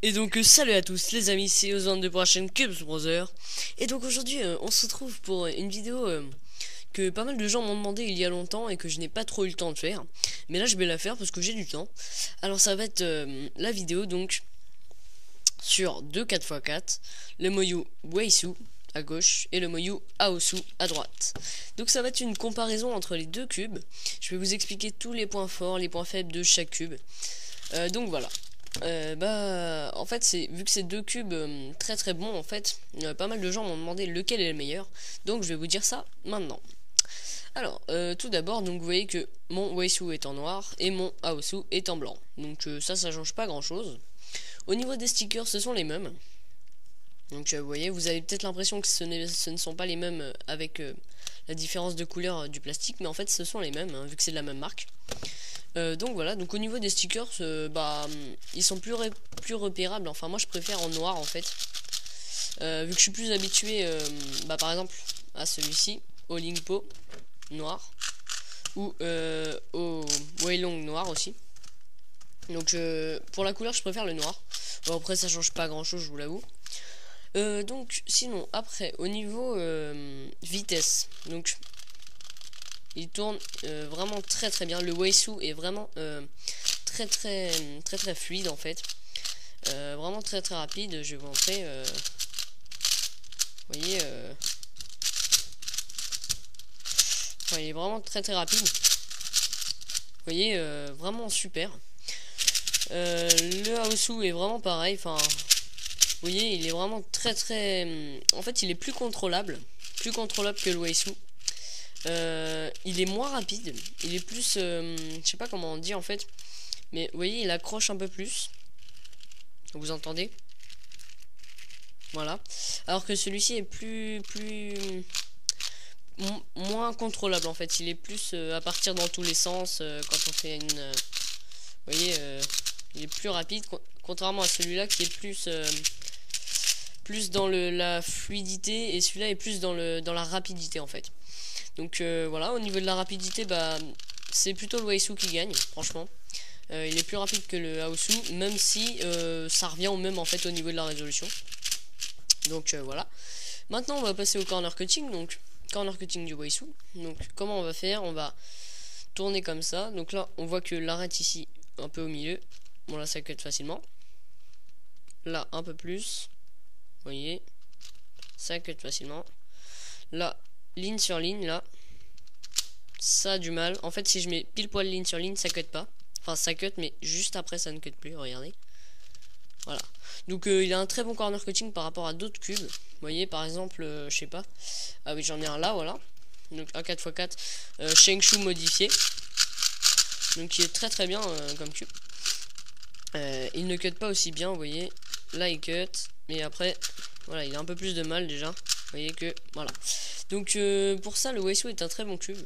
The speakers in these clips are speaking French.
Et donc salut à tous les amis, c'est Ozone de pour la chaîne Cubes Brother. Et donc aujourd'hui on se retrouve pour une vidéo que pas mal de gens m'ont demandé il y a longtemps et que je n'ai pas trop eu le temps de faire. Mais là je vais la faire parce que j'ai du temps. Alors ça va être la vidéo donc sur deux 4x4, le Moyu Weisu à gauche et le Moyu Aosu à droite. Donc ça va être une comparaison entre les deux cubes. Je vais vous expliquer tous les points forts, les points faibles de chaque cube. Donc voilà. En fait vu que c'est deux cubes très bons en fait, pas mal de gens m'ont demandé lequel est le meilleur, donc je vais vous dire ça maintenant. Alors tout d'abord, donc vous voyez que mon Weisu est en noir et mon Aosu est en blanc, donc ça change pas grand chose. Au niveau des stickers, ce sont les mêmes, donc vous voyez, vous avez peut-être l'impression que ce ne sont pas les mêmes avec la différence de couleur du plastique, mais en fait ce sont les mêmes, hein, vu que c'est de la même marque. Donc voilà, donc au niveau des stickers, ils sont plus repérables. Enfin moi je préfère en noir en fait, vu que je suis plus habitué par exemple à celui-ci, au Lingpo noir, ou au Weilong noir aussi. Donc pour la couleur je préfère le noir. Bon, après ça change pas grand chose, je vous l'avoue. Donc sinon après au niveau vitesse, donc il tourne vraiment très bien. Le Weisu est vraiment très fluide en fait, vraiment très rapide. Je vais vous montrer. Vous voyez, enfin, il est vraiment très rapide. Vous voyez, vraiment super. Le Aosu est vraiment pareil. Enfin, vous voyez, il est vraiment très en fait, il est plus contrôlable que le Weisu. Il est moins rapide, il est plus, je sais pas comment on dit en fait, mais vous voyez, il accroche un peu plus. Vous entendez? Voilà. Alors que celui-ci est moins contrôlable en fait. Il est plus à partir dans tous les sens quand on fait une. Vous voyez, il est plus rapide, contrairement à celui-là qui est plus dans la fluidité, et celui-là est plus dans la rapidité en fait. Donc voilà, au niveau de la rapidité, c'est plutôt le Weisu qui gagne, franchement. Il est plus rapide que le Aosu, même si ça revient au même en fait au niveau de la résolution. Donc voilà. Maintenant on va passer au corner cutting, donc corner cutting du Weisu. Donc comment on va faire? On va tourner comme ça. Donc là on voit que l'arête ici, un peu au milieu. Bon là ça cut facilement. Là un peu plus. Vous voyez, ça cut facilement. Là, ligne sur ligne, là, ça a du mal. En fait, si je mets pile poil ligne sur ligne, ça cut pas. Enfin, ça cut, mais juste après, ça ne cut plus. Regardez. Voilà. Donc, il a un très bon corner cutting par rapport à d'autres cubes. Vous voyez, par exemple, je sais pas. Ah oui, j'en ai un là, voilà. Donc, un 4x4 Shengshu modifié. Donc, il est très bien comme cube. Il ne cut pas aussi bien, vous voyez. Là, il cut. Mais après, voilà, il a un peu plus de mal déjà. Vous voyez que, voilà. Donc pour ça le Weisu est un très bon cube.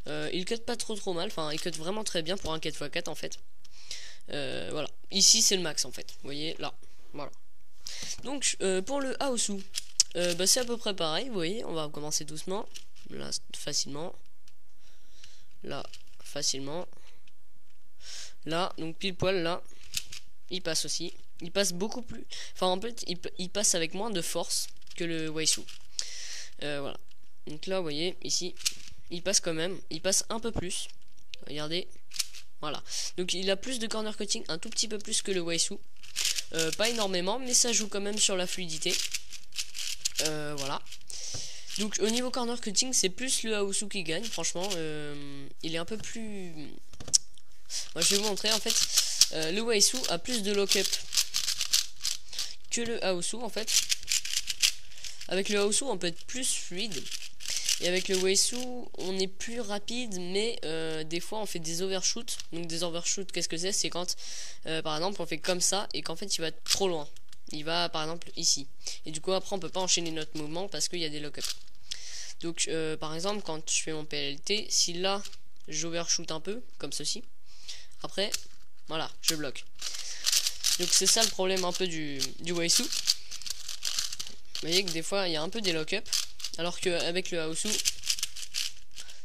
Il cut pas trop mal, enfin il cut vraiment très bien pour un 4x4 en fait. Voilà, ici c'est le max en fait, vous voyez là, voilà. Donc pour le Aosu, c'est à peu près pareil, vous voyez, on va commencer doucement. Là facilement. Là facilement. Là, donc pile poil là, il passe aussi. Il passe beaucoup plus, enfin en fait il passe avec moins de force que le Weisu. Voilà. Donc là, vous voyez, ici, il passe quand même. Il passe un peu plus. Regardez. Voilà. Donc il a plus de corner cutting, un tout petit peu plus que le Weisu. Pas énormément, mais ça joue quand même sur la fluidité. Voilà. Donc au niveau corner cutting, c'est plus le Aosu qui gagne. Franchement, il est un peu plus. Moi, je vais vous montrer. En fait, le Weisu a plus de lock-up que le Aosu en fait. Avec le Aosu on peut être plus fluide, et avec le Weisu on est plus rapide, mais des fois on fait des overshoots. Donc des overshoots, qu'est-ce que c'est? C'est quand par exemple on fait comme ça et qu'en fait il va être trop loin. Il va par exemple ici, et du coup après on peut pas enchaîner notre mouvement parce qu'il y a des lock-up. Donc par exemple quand je fais mon PLT, si là j'overshoot un peu comme ceci, après voilà je bloque. Donc c'est ça le problème un peu du Weisu. Vous voyez que des fois il y a un peu des lock-up, alors qu'avec le Aosu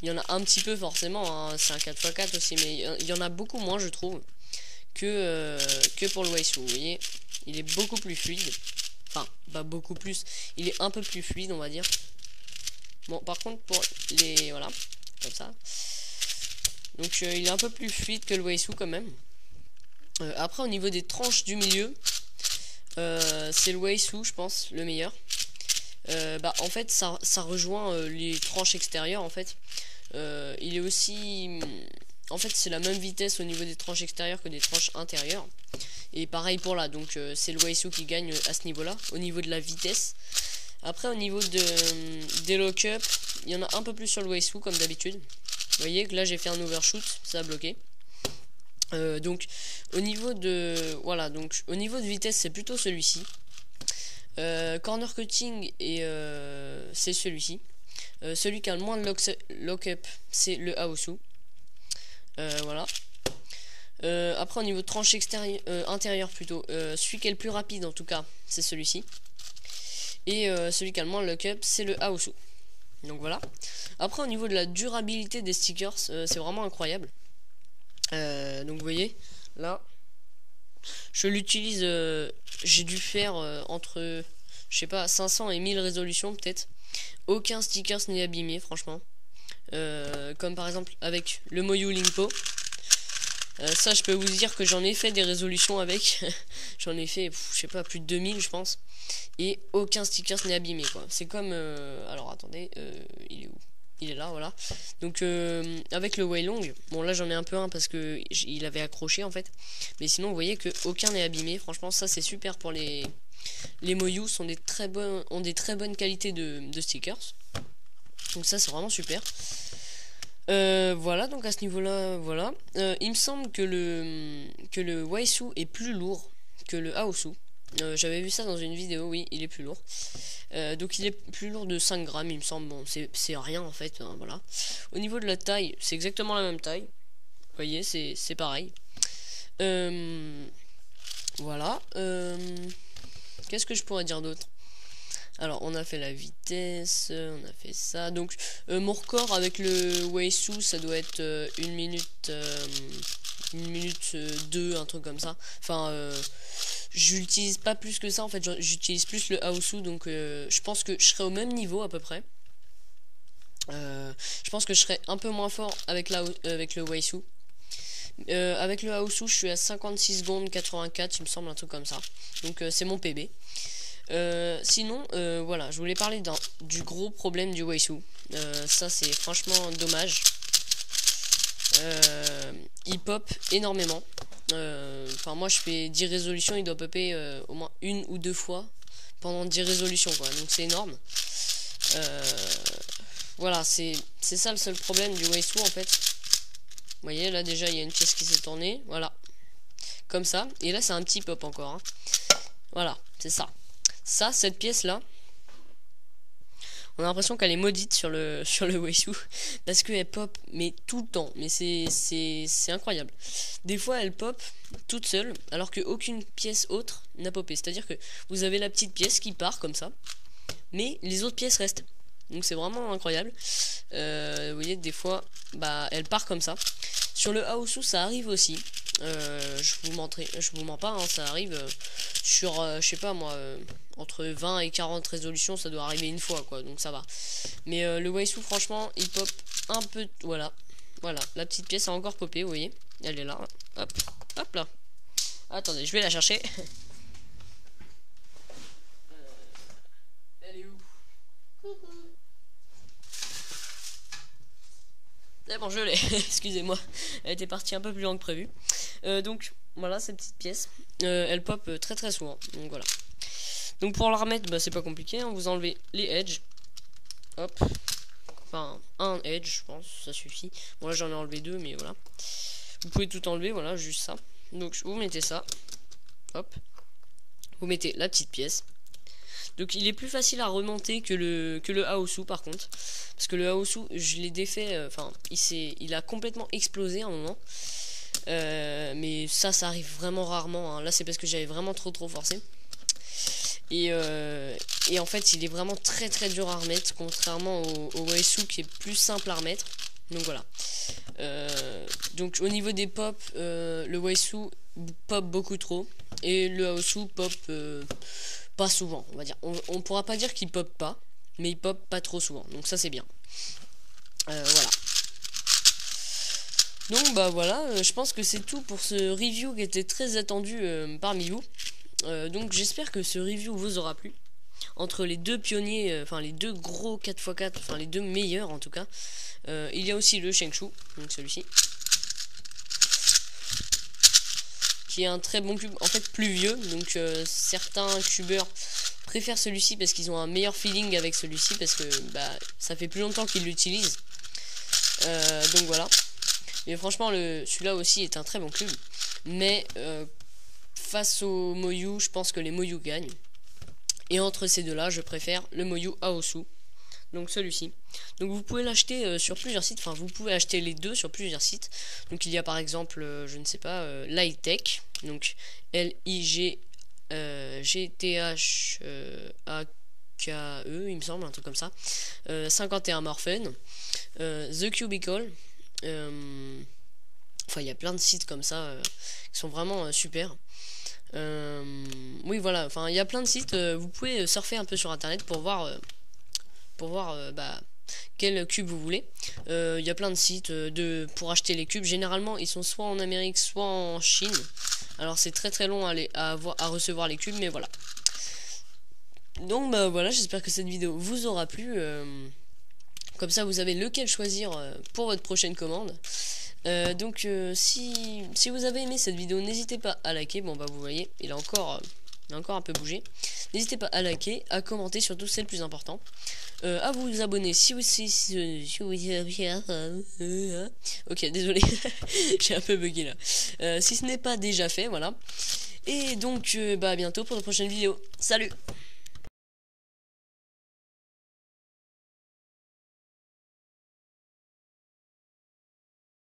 il y en a un petit peu forcément, hein. C'est un 4x4 aussi, mais il y en a beaucoup moins je trouve que pour le Waisu. Vous voyez, il est beaucoup plus fluide. Enfin, pas beaucoup plus, il est un peu plus fluide, on va dire. Bon, par contre, pour les... Voilà, comme ça. Donc, il est un peu plus fluide que le Waisu quand même. Après, au niveau des tranches du milieu, c'est le Waisu, je pense, le meilleur. En fait, ça rejoint les tranches extérieures, en fait. Il est aussi... En fait, c'est la même vitesse au niveau des tranches extérieures que des tranches intérieures. Et pareil pour là, donc c'est le Waisu qui gagne à ce niveau-là, au niveau de la vitesse. Après, au niveau des lock-up, il y en a un peu plus sur le Waisu, comme d'habitude. Vous voyez que là, j'ai fait un overshoot, ça a bloqué. Donc, au niveau de... Voilà, donc au niveau de vitesse, c'est plutôt celui-ci. Corner cutting, et c'est celui-ci. Celui qui a le moins de lock-up, c'est le Aosu. Voilà. Après, au niveau de tranche intérieure plutôt, celui qui est le plus rapide en tout cas, c'est celui-ci. Et celui qui a le moins de lock-up, c'est le Aosu. Donc voilà. Après, au niveau de la durabilité des stickers, c'est vraiment incroyable. Donc vous voyez, là, je l'utilise, j'ai dû faire entre, je sais pas, 500 et 1000 résolutions peut-être. Aucun stickers n'est abîmé, franchement. Comme par exemple avec le Moyu Limpo. Ça, je peux vous dire que j'en ai fait des résolutions avec. J'en ai fait, je sais pas, plus de 2000, je pense. Et aucun stickers n'est abîmé, quoi. C'est comme... alors, attendez, il est où? Il est là, voilà. Donc, avec le Weilong, bon, là, j'en ai un peu un parce que il avait accroché, en fait. Mais sinon, vous voyez que aucun n'est abîmé. Franchement, ça, c'est super pour les... Les Moyu ont des très bonnes qualités de stickers. Donc ça, c'est vraiment super. Voilà, donc à ce niveau-là, voilà. Il me semble que le Waisu est plus lourd que le Aosu. J'avais vu ça dans une vidéo, oui, il est plus lourd. Donc il est plus lourd de 5 grammes, il me semble. Bon, c'est rien en fait, hein, voilà. Au niveau de la taille, c'est exactement la même taille. Vous voyez, c'est pareil. Voilà. Qu'est-ce que je pourrais dire d'autre? Alors, on a fait la vitesse, on a fait ça. Donc, mon record avec le Waisu, ça doit être 1 minute 2, un truc comme ça. Enfin, j'utilise pas plus que ça, en fait. J'utilise plus le Aosu, donc je pense que je serai au même niveau à peu près. Je pense que je serai un peu moins fort avec le Waisu. Avec le Aosu, je suis à 56 secondes 84, il me semble, un truc comme ça. Donc, c'est mon PB. Sinon, voilà, je voulais parler du gros problème du Waisu. Ça, c'est franchement dommage. Il pop énormément. Enfin, moi, je fais 10 résolutions, il doit popper au moins 1 ou 2 fois pendant 10 résolutions, quoi. Donc, c'est énorme. Voilà, c'est ça le seul problème du Waisu, en fait. Vous voyez, là, déjà, il y a une pièce qui s'est tournée. Voilà. Comme ça. Et là, c'est un petit pop encore. Hein. Voilà, c'est ça. Ça, cette pièce là, on a l'impression qu'elle est maudite sur le Waisu parce qu'elle pop mais tout le temps, mais c'est incroyable. Des fois elle pop toute seule alors qu'aucune pièce autre n'a popé. C'est-à-dire que vous avez la petite pièce qui part comme ça, mais les autres pièces restent. Donc c'est vraiment incroyable. Vous voyez, des fois, elle part comme ça. Sur le Aosu, ça arrive aussi. Je vous mens pas, hein, ça arrive sur, je sais pas moi, entre 20 et 40 résolutions, ça doit arriver une fois, quoi, donc ça va. Mais le Waisu, franchement, il pop un peu, voilà, la petite pièce a encore popé, vous voyez, elle est là, hop, hop là. Attendez, je vais la chercher. Elle est où? Ah bon, je l'ai, excusez-moi, elle était partie un peu plus loin que prévu. Donc voilà, cette petite pièce, elle pop très très souvent, donc voilà. Donc pour la remettre, c'est pas compliqué, hein. Vous enlevez les edges, hop, enfin un edge, je pense, ça suffit. Bon là j'en ai enlevé 2, mais voilà. Vous pouvez tout enlever, voilà, juste ça. Donc vous mettez ça, hop, vous mettez la petite pièce. Donc il est plus facile à remonter que le Aosu par contre. Parce que le Aosu, je l'ai défait, enfin, il a complètement explosé à un moment. Mais ça arrive vraiment rarement. Hein. Là c'est parce que j'avais vraiment trop forcé. Et en fait il est vraiment très dur à remettre. Contrairement au Waisu qui est plus simple à remettre. Donc voilà. Donc au niveau des pop, le Waisu pop beaucoup trop. Et le Aosu pop pas souvent, on va dire. On pourra pas dire qu'il pop pas, mais il pop pas trop souvent. Donc ça c'est bien. Voilà. Donc bah voilà, je pense que c'est tout pour ce review qui était très attendu parmi vous. Donc j'espère que ce review vous aura plu. Entre les deux pionniers, enfin les deux gros 4x4, enfin les deux meilleurs en tout cas, il y a aussi le Shengshu, donc celui-ci, qui est un très bon cube, en fait plus vieux, donc certains cubeurs préfèrent celui-ci parce qu'ils ont un meilleur feeling avec celui-ci, parce que bah, ça fait plus longtemps qu'ils l'utilisent. Donc voilà. Mais franchement, celui-là aussi est un très bon cube. Mais face au Moyu, je pense que les Moyu gagnent. Et entre ces deux-là, je préfère le Moyu Aosu. Donc celui-ci. Donc vous pouvez l'acheter sur plusieurs sites. Enfin, vous pouvez acheter les deux sur plusieurs sites. Donc il y a par exemple, je ne sais pas, Lightech. Donc LIGTHAKE, il me semble, un truc comme ça. 51 Morphen. The Cubicle. Enfin, il y a plein de sites comme ça qui sont vraiment super. Oui, voilà. Enfin, il y a plein de sites. Vous pouvez surfer un peu sur internet pour voir bah, quel cube vous voulez. Il y a plein de sites pour acheter les cubes. Généralement, ils sont soit en Amérique, soit en Chine. Alors, c'est très très long à recevoir les cubes, mais voilà. Donc, bah voilà. J'espère que cette vidéo vous aura plu. Comme ça, vous avez lequel choisir pour votre prochaine commande. Donc, si vous avez aimé cette vidéo, n'hésitez pas à liker. Bon, bah, vous voyez, il a encore un peu bougé. N'hésitez pas à liker, à commenter, surtout, c'est le plus important. À vous abonner si vous... Ok, désolé, j'ai un peu bugué là. Si ce n'est pas déjà fait, voilà. Et donc, bah, à bientôt pour de prochaines vidéos. Salut!